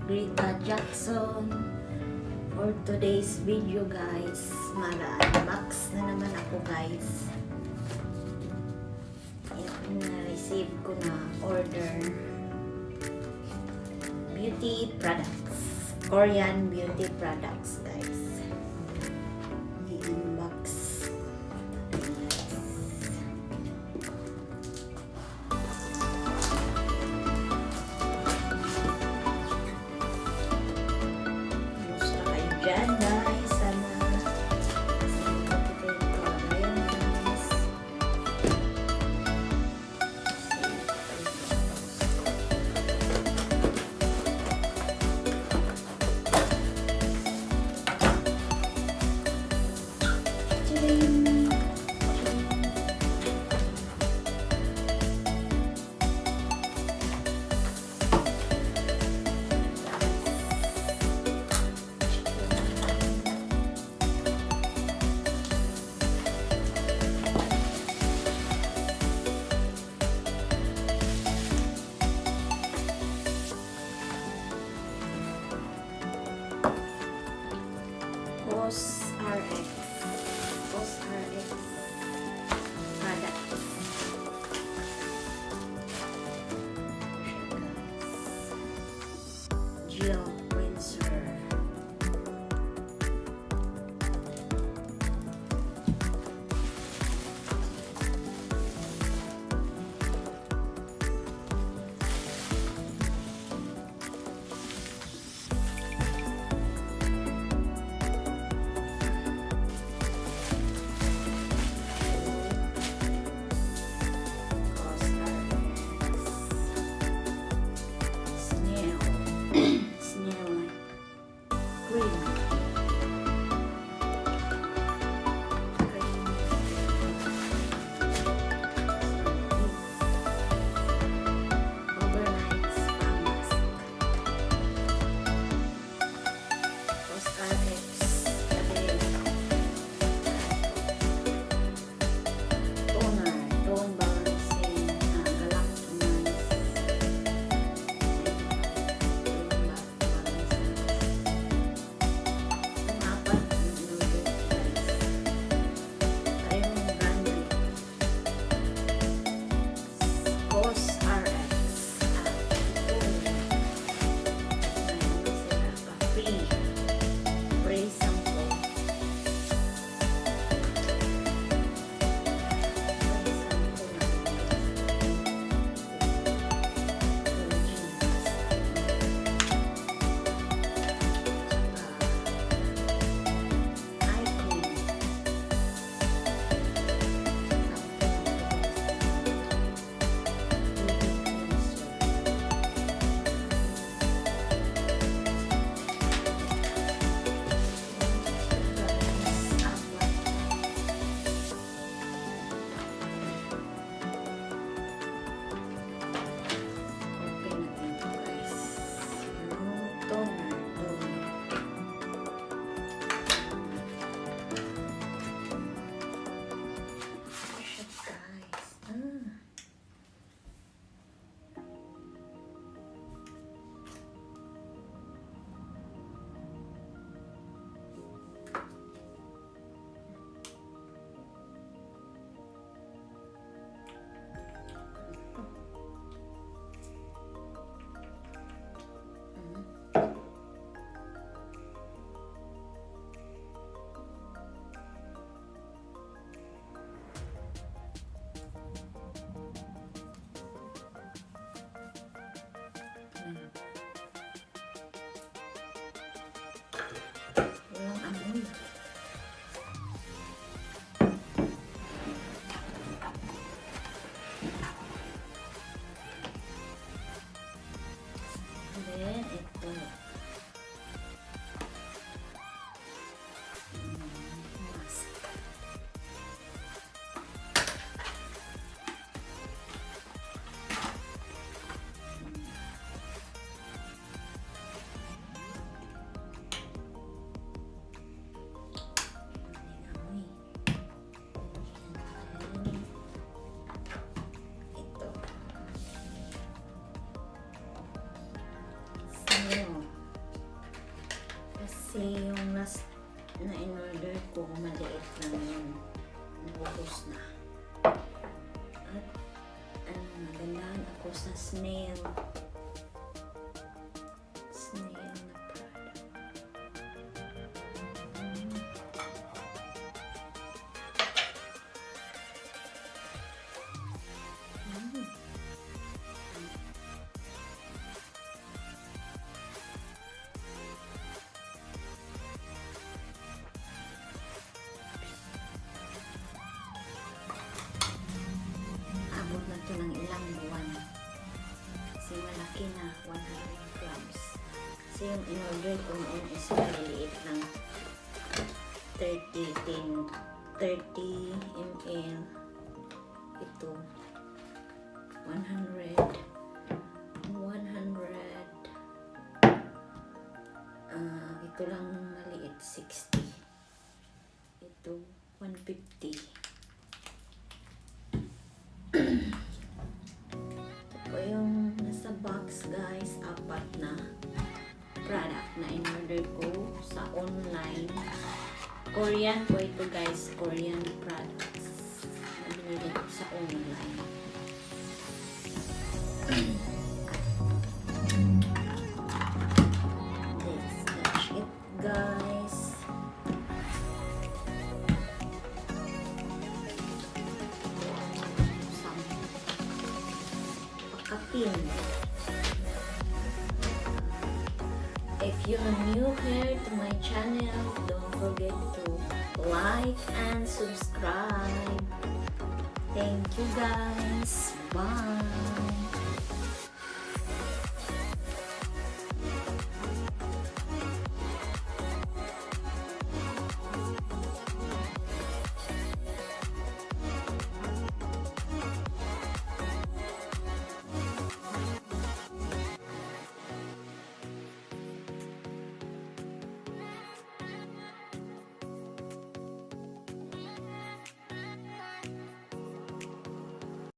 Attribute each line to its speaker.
Speaker 1: Greta Jackson. For today's video guys, mag-unbox na naman ako guys. Yan, na-receive ko na order. Beauty products. Korean beauty products guys. I-unbox. Yan guys, sana matipid ko. Ayan guys. COSRX products. Gel cleanser. Ito. Kasi yung last na in-order ko, maliit lang yun. Buhos na. At nagandahan ako sa snail. Snail na product. Abot na to ng ilang buwan. Kasi malaki na, 100 grams. Kasi yung in-order ko noon is maliliit lang. 30 ml. Ito, 100. Ito lang maliit, 60. Ito, 150. Ito yung nasa box guys, 4 na product na in-order ko sa online. Korean po ito guys, Korean products na binili ko sa online. That's it guys. Pakapin. If you're new here to my channel, don't forget to like and subscribe. Thank you guys. Bye.